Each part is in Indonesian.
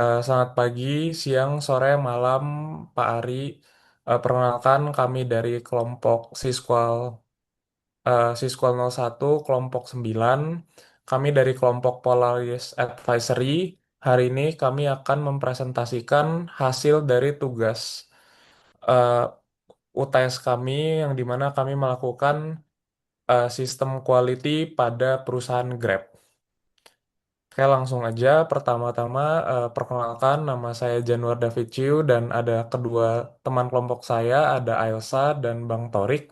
Selamat pagi, siang, sore, malam, Pak Ari. Perkenalkan kami dari kelompok Sisqual 01, kelompok 9. Kami dari kelompok Polaris Advisory. Hari ini kami akan mempresentasikan hasil dari tugas eh, UTS kami yang dimana kami melakukan sistem quality pada perusahaan Grab. Oke, langsung aja. Pertama-tama, perkenalkan nama saya Januar David Chiu dan ada kedua teman kelompok saya, ada Ailsa dan Bang Torik.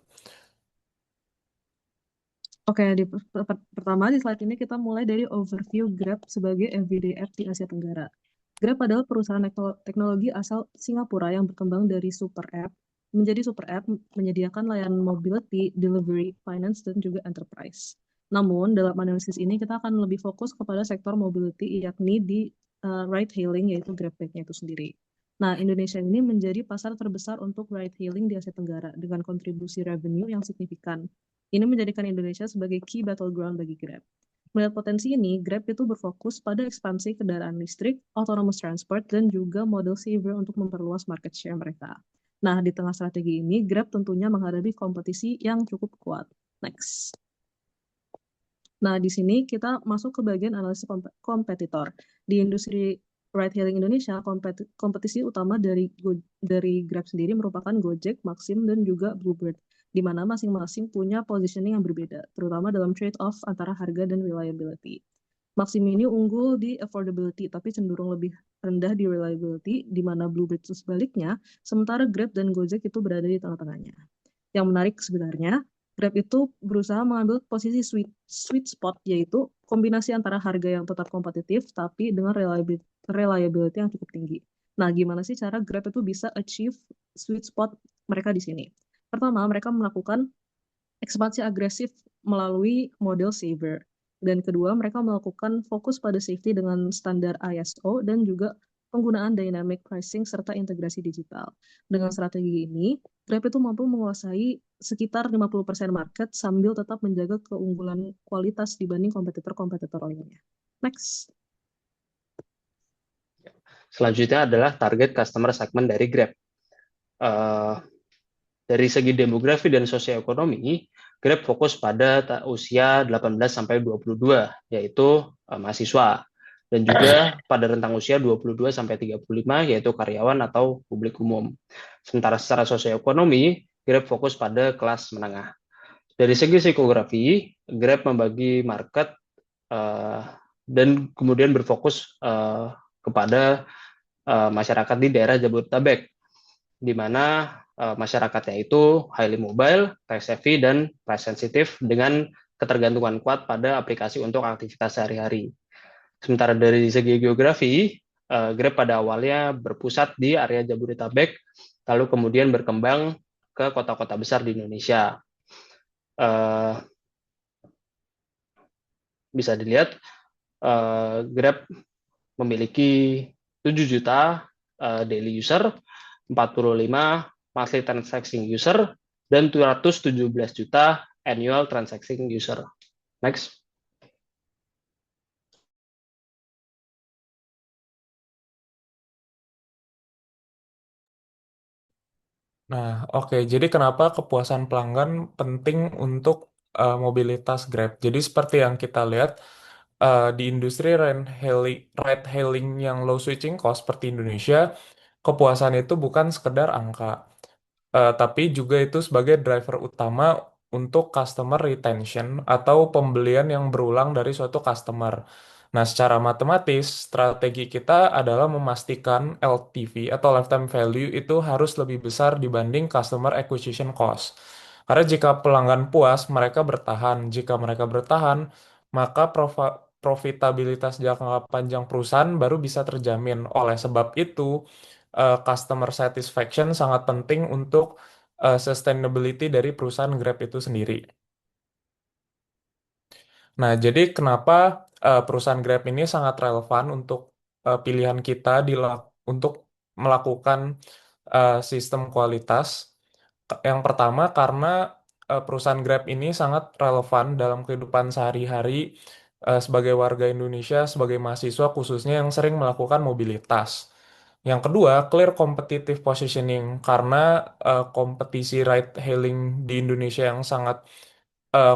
Oke, pertama di slide ini kita mulai dari overview Grab sebagai everyday app di Asia Tenggara. Grab adalah perusahaan teknologi asal Singapura yang berkembang dari super app menjadi super app menyediakan layanan mobility, delivery, finance, dan juga enterprise. Namun, dalam analisis ini kita akan lebih fokus kepada sektor mobility yakni di ride hailing yaitu GrabBike-nya itu sendiri. Nah, Indonesia ini menjadi pasar terbesar untuk ride hailing di Asia Tenggara dengan kontribusi revenue yang signifikan. Ini menjadikan Indonesia sebagai key battleground bagi Grab. Melihat potensi ini, Grab itu berfokus pada ekspansi kendaraan listrik, autonomous transport, dan juga model saver untuk memperluas market share mereka. Nah, di tengah strategi ini, Grab tentunya menghadapi kompetisi yang cukup kuat. Next. Nah, di sini kita masuk ke bagian analisis kompetitor. Di industri ride-hailing Indonesia, kompetisi utama dari Grab sendiri merupakan Gojek, Maxim, dan juga Bluebird, di mana masing-masing punya positioning yang berbeda, terutama dalam trade-off antara harga dan reliability. Maxim ini unggul di affordability, tapi cenderung lebih rendah di reliability, di mana Bluebird itu sebaliknya, sementara Grab dan Gojek itu berada di tengah-tengahnya. Yang menarik sebenarnya, Grab itu berusaha mengambil posisi sweet spot, yaitu kombinasi antara harga yang tetap kompetitif, tapi dengan reliability yang cukup tinggi. Nah, gimana sih cara Grab itu bisa achieve sweet spot mereka di sini? Pertama, mereka melakukan ekspansi agresif melalui model saver. Dan kedua, mereka melakukan fokus pada safety dengan standar ISO dan juga penggunaan dynamic pricing serta integrasi digital. Dengan strategi ini, Grab itu mampu menguasai sekitar 50% market sambil tetap menjaga keunggulan kualitas dibanding kompetitor-kompetitor lainnya. Next. Selanjutnya adalah target customer segment dari Grab. Uh, dari segi demografi dan sosioekonomi, Grab fokus pada usia 18 sampai 22, yaitu mahasiswa, dan juga pada rentang usia 22 sampai 35, yaitu karyawan atau publik umum. Sementara secara sosioekonomi, Grab fokus pada kelas menengah. Dari segi psikografi, Grab membagi market dan kemudian berfokus kepada masyarakat di daerah Jabodetabek, di mana masyarakatnya itu highly mobile, tech savvy, dan price sensitive dengan ketergantungan kuat pada aplikasi untuk aktivitas sehari-hari. Sementara dari segi geografi, Grab pada awalnya berpusat di area Jabodetabek, lalu kemudian berkembang ke kota-kota besar di Indonesia. Bisa dilihat, Grab memiliki 7 juta daily user, 45 monthly transacting user, dan 217 juta annual transacting user. Next. Nah, oke. Jadi kenapa kepuasan pelanggan penting untuk mobilitas Grab? Jadi seperti yang kita lihat di industri ride hailing yang low switching cost seperti Indonesia, kepuasan itu bukan sekedar angka. Tapi juga itu sebagai driver utama untuk customer retention atau pembelian yang berulang dari suatu customer. Nah, secara matematis, strategi kita adalah memastikan LTV atau lifetime value itu harus lebih besar dibanding customer acquisition cost. Karena jika pelanggan puas, mereka bertahan. Jika mereka bertahan, maka profitabilitas jangka panjang perusahaan baru bisa terjamin. Oleh sebab itu, customer satisfaction sangat penting untuk sustainability dari perusahaan Grab itu sendiri. Nah, jadi kenapa perusahaan Grab ini sangat relevan untuk pilihan kita untuk melakukan sistem kualitas? Yang pertama, karena perusahaan Grab ini sangat relevan dalam kehidupan sehari-hari sebagai warga Indonesia, sebagai mahasiswa khususnya yang sering melakukan mobilitas. Yang kedua, clear competitive positioning karena kompetisi ride hailing di Indonesia yang sangat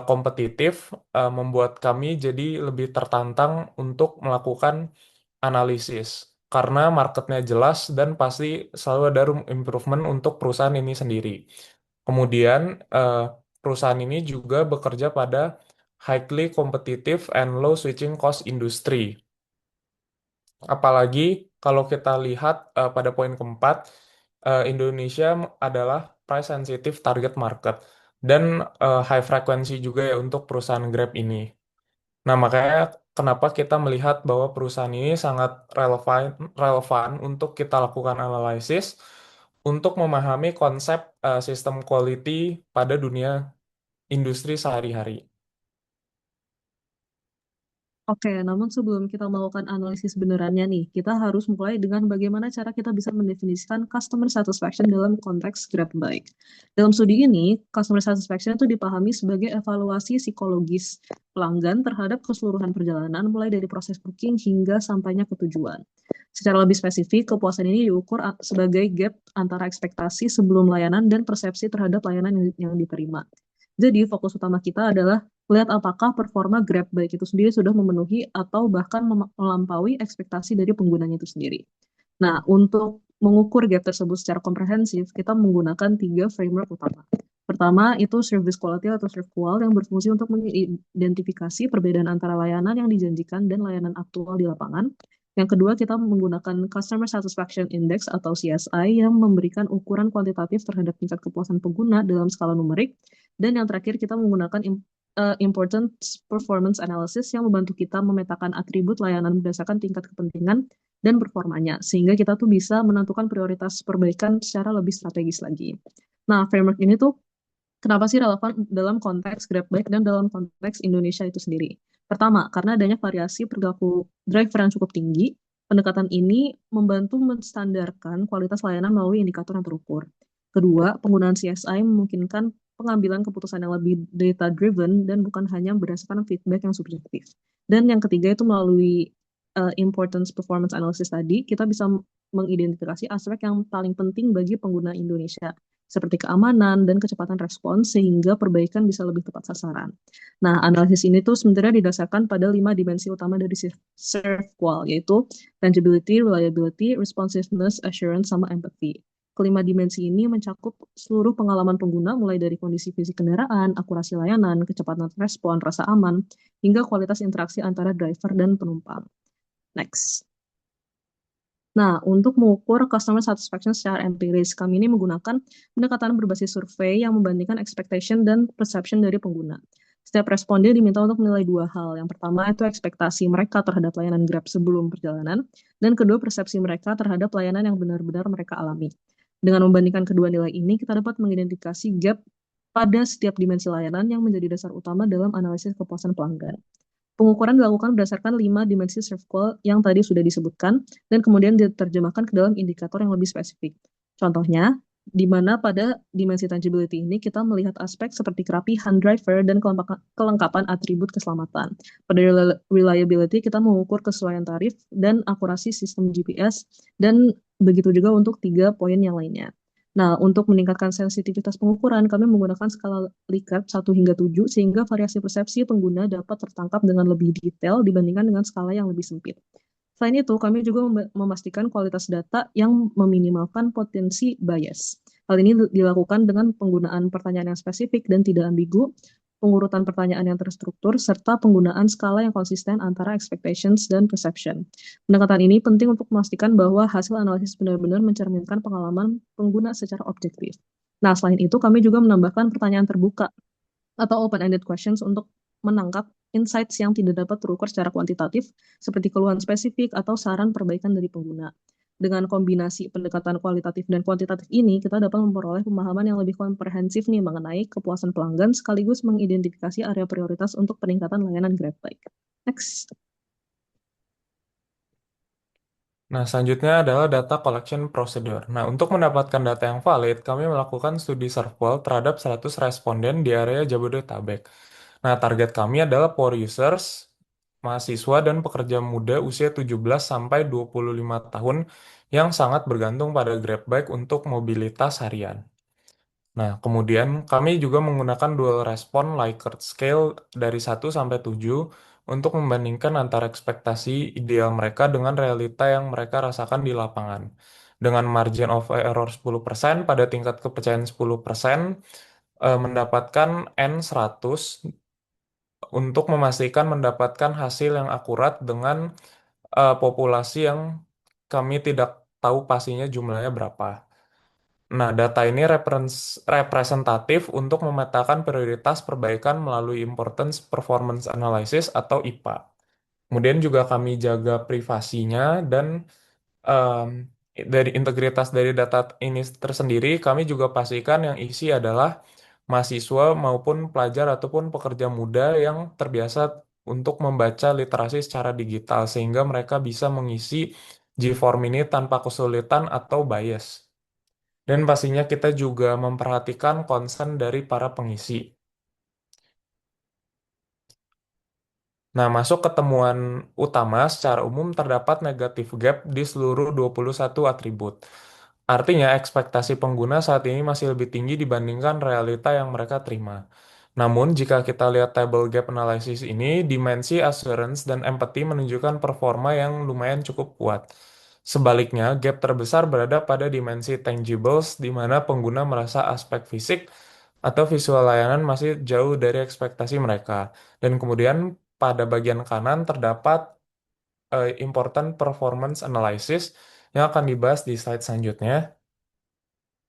kompetitif membuat kami jadi lebih tertantang untuk melakukan analisis karena marketnya jelas dan pasti selalu ada room improvement untuk perusahaan ini sendiri. Kemudian eh, perusahaan ini juga bekerja pada highly competitive and low switching cost industry. Apalagi kalau kita lihat pada poin keempat, Indonesia adalah price sensitive target market dan high frequency juga ya untuk perusahaan Grab ini. Nah, makanya kenapa kita melihat bahwa perusahaan ini sangat relevan untuk kita lakukan analisis untuk memahami konsep sistem quality pada dunia industri sehari-hari. Oke, namun sebelum kita melakukan analisis benerannya nih, kita harus mulai dengan bagaimana cara kita bisa mendefinisikan customer satisfaction dalam konteks Grab Bike. Dalam studi ini, customer satisfaction itu dipahami sebagai evaluasi psikologis pelanggan terhadap keseluruhan perjalanan, mulai dari proses booking hingga sampainya ke tujuan. Secara lebih spesifik, kepuasan ini diukur sebagai gap antara ekspektasi sebelum layanan dan persepsi terhadap layanan yang diterima. Jadi, fokus utama kita adalah lihat apakah performa Grab baik itu sendiri sudah memenuhi atau bahkan melampaui ekspektasi dari penggunanya itu sendiri. Nah, untuk mengukur gap tersebut secara komprehensif, kita menggunakan 3 framework utama. Pertama, itu service quality atau ServQual yang berfungsi untuk mengidentifikasi perbedaan antara layanan yang dijanjikan dan layanan aktual di lapangan. Yang kedua, kita menggunakan Customer Satisfaction Index atau CSI yang memberikan ukuran kuantitatif terhadap tingkat kepuasan pengguna dalam skala numerik. Dan yang terakhir, kita menggunakan Important Performance Analysis yang membantu kita memetakan atribut layanan berdasarkan tingkat kepentingan dan performanya, sehingga kita tuh bisa menentukan prioritas perbaikan secara lebih strategis lagi. Nah, framework ini tuh kenapa sih relevan dalam konteks GrabBike dan dalam konteks Indonesia itu sendiri? Pertama, karena adanya variasi perilaku driver yang cukup tinggi, pendekatan ini membantu menstandarkan kualitas layanan melalui indikator yang terukur. Kedua, penggunaan CSI memungkinkan pengambilan keputusan yang lebih data-driven dan bukan hanya berdasarkan feedback yang subjektif. Dan yang ketiga itu melalui importance performance analysis tadi, kita bisa mengidentifikasi aspek yang paling penting bagi pengguna Indonesia, seperti keamanan dan kecepatan respons, sehingga perbaikan bisa lebih tepat sasaran. Nah, analisis ini tuh sebenarnya didasarkan pada 5 dimensi utama dari ServQual, yaitu tangibility, reliability, responsiveness, assurance, sama empathy. Kelima dimensi ini mencakup seluruh pengalaman pengguna, mulai dari kondisi fisik kendaraan, akurasi layanan, kecepatan respon, rasa aman, hingga kualitas interaksi antara driver dan penumpang. Next. Nah, untuk mengukur customer satisfaction secara empiris, kami ini menggunakan pendekatan berbasis survei yang membandingkan expectation dan perception dari pengguna. Setiap responden diminta untuk menilai 2 hal. Yang pertama itu ekspektasi mereka terhadap layanan Grab sebelum perjalanan, dan kedua persepsi mereka terhadap layanan yang benar-benar mereka alami. Dengan membandingkan kedua nilai ini, kita dapat mengidentifikasi gap pada setiap dimensi layanan yang menjadi dasar utama dalam analisis kepuasan pelanggan. Pengukuran dilakukan berdasarkan 5 dimensi ServQual yang tadi sudah disebutkan, dan kemudian diterjemahkan ke dalam indikator yang lebih spesifik. Contohnya, di mana pada dimensi tangibility ini kita melihat aspek seperti kerapihan driver dan kelengkapan atribut keselamatan. Pada reliability kita mengukur kesesuaian tarif dan akurasi sistem GPS, dan begitu juga untuk 3 poin yang lainnya. Nah, untuk meningkatkan sensitivitas pengukuran, kami menggunakan skala Likert 1 hingga 7, sehingga variasi persepsi pengguna dapat tertangkap dengan lebih detail dibandingkan dengan skala yang lebih sempit. Selain itu, kami juga memastikan kualitas data yang meminimalkan potensi bias. Hal ini dilakukan dengan penggunaan pertanyaan yang spesifik dan tidak ambigu, pengurutan pertanyaan yang terstruktur, serta penggunaan skala yang konsisten antara expectations dan perception. Pendekatan ini penting untuk memastikan bahwa hasil analisis benar-benar mencerminkan pengalaman pengguna secara objektif. Nah, selain itu, kami juga menambahkan pertanyaan terbuka atau open-ended questions untuk menangkap insights yang tidak dapat terukur secara kuantitatif, seperti keluhan spesifik atau saran perbaikan dari pengguna. Dengan kombinasi pendekatan kualitatif dan kuantitatif ini, kita dapat memperoleh pemahaman yang lebih komprehensif nih mengenai kepuasan pelanggan, sekaligus mengidentifikasi area prioritas untuk peningkatan layanan GrabBike. Next. Nah, selanjutnya adalah data collection procedure. Nah, untuk mendapatkan data yang valid, kami melakukan studi ServQual terhadap 100 responden di area Jabodetabek. Nah, target kami adalah power users mahasiswa dan pekerja muda usia 17 sampai 25 tahun yang sangat bergantung pada Grab Bike untuk mobilitas harian. Nah, kemudian kami juga menggunakan dual respon Likert scale dari 1 sampai 7 untuk membandingkan antara ekspektasi ideal mereka dengan realita yang mereka rasakan di lapangan. Dengan margin of error 10% pada tingkat kepercayaan 10%, mendapatkan N100 untuk memastikan mendapatkan hasil yang akurat dengan populasi yang kami tidak tahu pastinya jumlahnya berapa. Nah, data ini representatif untuk memetakan prioritas perbaikan melalui Importance Performance Analysis atau IPA. Kemudian juga kami jaga privasinya dan em, dari integritas dari data ini tersendiri, kami juga pastikan yang isi adalah mahasiswa maupun pelajar ataupun pekerja muda yang terbiasa untuk membaca literasi secara digital sehingga mereka bisa mengisi G-form ini tanpa kesulitan atau bias. Dan pastinya kita juga memperhatikan concern dari para pengisi. Nah, masuk ke temuan utama, secara umum terdapat negatif gap di seluruh 21 atribut. Artinya, ekspektasi pengguna saat ini masih lebih tinggi dibandingkan realita yang mereka terima. Namun, jika kita lihat table gap analysis ini, dimensi assurance dan empathy menunjukkan performa yang lumayan cukup kuat. Sebaliknya, gap terbesar berada pada dimensi tangibles, di mana pengguna merasa aspek fisik atau visual layanan masih jauh dari ekspektasi mereka. Dan kemudian pada bagian kanan terdapat important performance analysis yang akan dibahas di slide selanjutnya.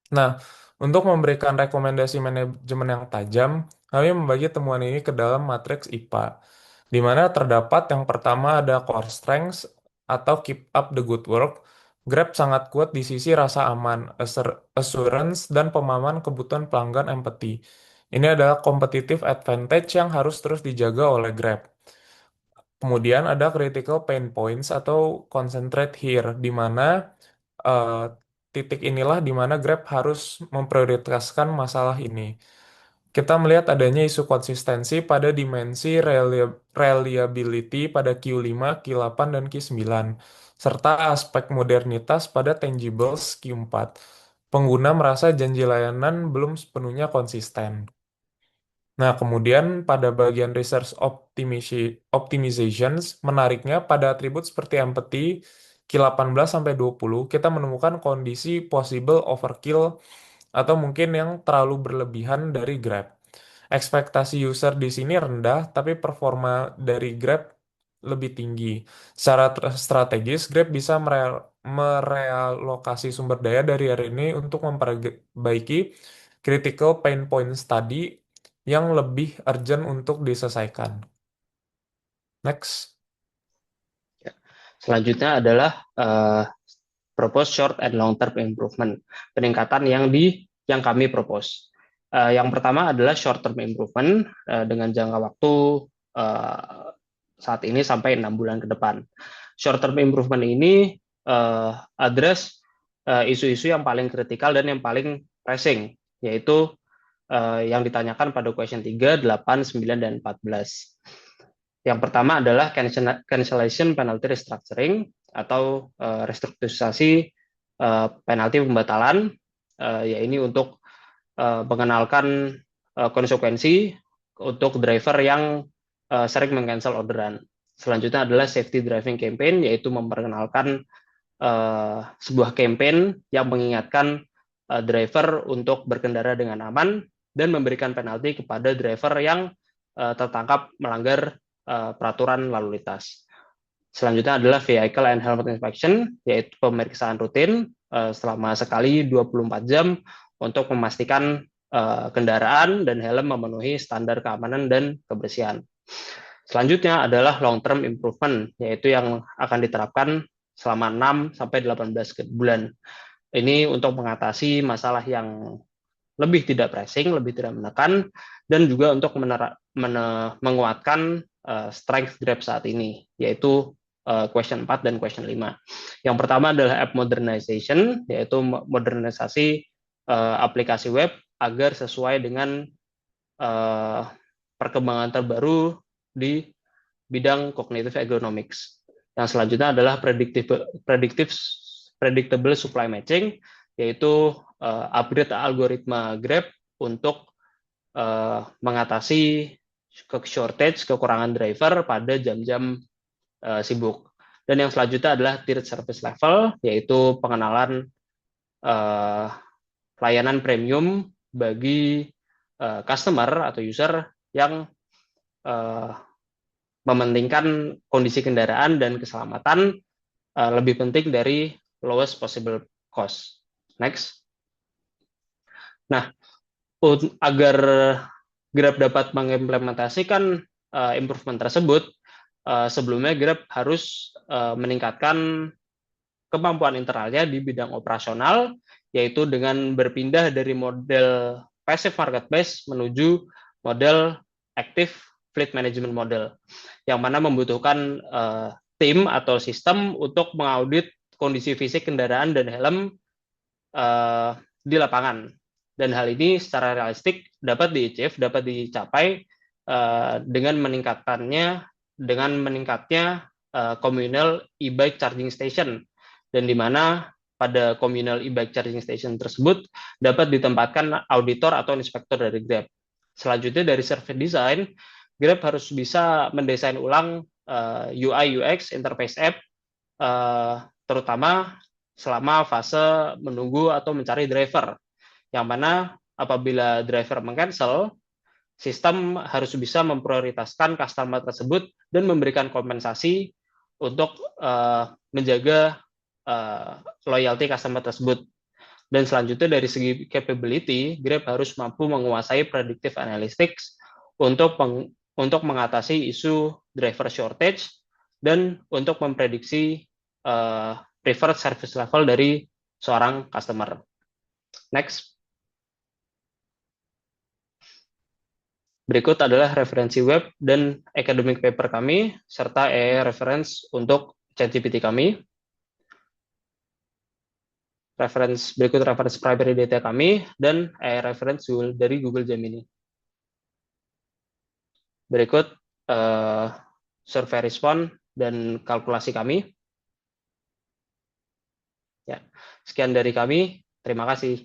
Nah, untuk memberikan rekomendasi manajemen yang tajam, kami membagi temuan ini ke dalam matriks IPA, di mana terdapat yang pertama ada core strengths atau keep up the good work. Grab sangat kuat di sisi rasa aman, assurance, dan pemahaman kebutuhan pelanggan empathy. Ini adalah competitive advantage yang harus terus dijaga oleh Grab. Kemudian ada critical pain points atau concentrate here, di mana eh, titik inilah di mana Grab harus memprioritaskan masalah ini. Kita melihat adanya isu konsistensi pada dimensi reliability pada Q5, Q8, dan Q9, serta aspek modernitas pada tangibles Q4. Pengguna merasa janji layanan belum sepenuhnya konsisten. Nah, kemudian pada bagian research optimizations, menariknya pada atribut seperti empathy, Q18 sampai 20, kita menemukan kondisi possible overkill atau mungkin yang terlalu berlebihan dari Grab. Ekspektasi user di sini rendah, tapi performa dari Grab lebih tinggi. Secara strategis, Grab bisa merealokasi sumber daya dari area ini untuk memperbaiki critical pain point study yang lebih urgent untuk diselesaikan. Next. Selanjutnya adalah propose short and long term improvement, peningkatan yang kami propose. Yang pertama adalah short term improvement dengan jangka waktu saat ini sampai 6 bulan ke depan. Short term improvement ini address isu-isu yang paling kritikal dan yang paling pressing, yaitu yang ditanyakan pada question 3, 8, 9, dan 14. Yang pertama adalah cancellation penalty restructuring atau restrukturisasi penalti pembatalan, ya ini untuk mengenalkan konsekuensi untuk driver yang sering meng-cancel orderan. Selanjutnya adalah safety driving campaign, yaitu memperkenalkan sebuah campaign yang mengingatkan driver untuk berkendara dengan aman dan memberikan penalti kepada driver yang tertangkap melanggar peraturan lalu lintas. Selanjutnya adalah vehicle and helmet inspection, yaitu pemeriksaan rutin selama sekali 24 jam untuk memastikan kendaraan dan helm memenuhi standar keamanan dan kebersihan. Selanjutnya adalah long term improvement, yaitu yang akan diterapkan selama 6 sampai 18 bulan. Ini untuk mengatasi masalah yang lebih tidak pressing, lebih tidak menekan, dan juga untuk menguatkan strength Grab saat ini, yaitu question 4 dan question 5. Yang pertama adalah app modernization, yaitu modernisasi aplikasi web agar sesuai dengan perkembangan terbaru di bidang cognitive ergonomics. Yang selanjutnya adalah predictable supply matching, yaitu upgrade algoritma Grab untuk mengatasi shortage, kekurangan driver pada jam-jam sibuk. Dan yang selanjutnya adalah tiered service level, yaitu pengenalan layanan premium bagi customer atau user yang mementingkan kondisi kendaraan dan keselamatan lebih penting dari lowest possible cost. Next. Nah, agar Grab dapat mengimplementasikan improvement tersebut, sebelumnya Grab harus meningkatkan kemampuan internalnya di bidang operasional, yaitu dengan berpindah dari model passive marketplace menuju model active fleet management model, yang mana membutuhkan tim atau sistem untuk mengaudit kondisi fisik kendaraan dan helm di lapangan. Dan hal ini secara realistik dapat dicapai dengan meningkatnya communal e-bike charging station, dan di mana pada communal e-bike charging station tersebut dapat ditempatkan auditor atau inspektor dari Grab. Selanjutnya dari survey design, Grab harus bisa mendesain ulang UI UX interface app, terutama selama fase menunggu atau mencari driver, yang mana apabila driver meng-cancel, sistem harus bisa memprioritaskan customer tersebut dan memberikan kompensasi untuk menjaga loyalty customer tersebut. Dan selanjutnya dari segi capability, Grab harus mampu menguasai predictive analytics untuk mengatasi isu driver shortage dan untuk memprediksi preferred service level dari seorang customer. Next. Berikut adalah referensi web dan academic paper kami, serta reference untuk ChatGPT kami. Berikut reference primary data kami, dan reference dari Google Gemini. Berikut survei respon dan kalkulasi kami. Ya, sekian dari kami. Terima kasih.